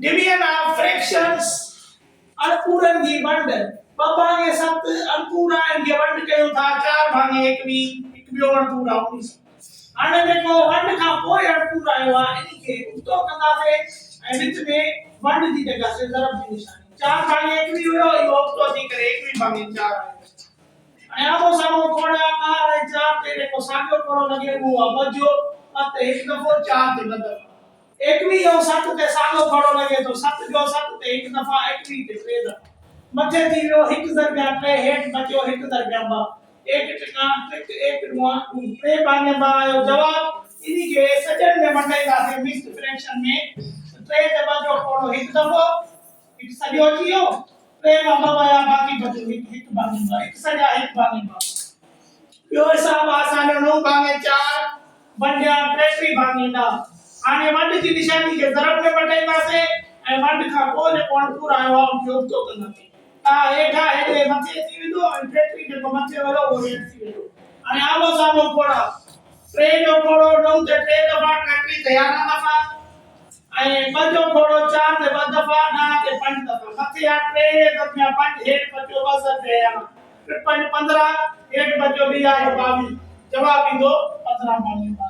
Division of fractions अणपूरन की वंड ब भागे 7 अणपूरा इनके वंड कयो था 4 भागे 21 एक बियो अणपूरा 19 हाणे देखो वंड का पोइ अणपूरा आयो आहे इन के उतो कंदासे ऐं विच में वंड जी जगह से ज़रब जी निशानी 4 भागे 21 हुयो इहो उतो थी करे 21 भागे 4 आयो ऐं आमो सामो कोड़ा मार 4 ते देखो साॻियो कोड़ो लगे वो बजो अते एक दफ़ो 4 ते बदल 21 और 7 ते साॻियो कोड़ो लगे तो 7 जो 7 ते एक दफ़ा 21 ते टे दफ़ा मथे थी वियो 1 दरमियान 3 हेठ बचो 1 दरमियान 2 एक टिका टिक एक नुआ 3 भागे 2 आयो जवाब इनी के सजन में मंडाईंदासे मिक्स्ड फ्रैक्शन में 3 ते बचो कोड़ो 1 दफ़ो 1 सॼो जियो 3 मां 2 आया बाकी बचो 1 भागे 2 1 सॼा 1 भागे 2 ॿियो हिसाब आसान 9 भागे 4 बंडिया 33 भागे 2 हाणे वंड जी निशानी के ज़रब में मंडाईंदासे ऐं वंड खां पोइ जेको अणपूर आयो आहे उनखे उल्टो कंदासीं हेठा हेॾे मथे थी वेंदो ऐं 33 जेको मथे वारो उहो हेठि थी वेंदो हाणे आमो साम्हूं कोड़ा 3 जो कोड़ो 9 ते 3 दफ़ा 33 ते 11 दफ़ा ऐं 2 जो कोड़ो 4 ते 2 दफ़ा 9 ते 5 दफ़ा मथे आ 3 दफ़ा 5 हेठि बचो 2 ते 11 5 15 हेठि बचो 2 22 जवाब ईंदो 15 भागे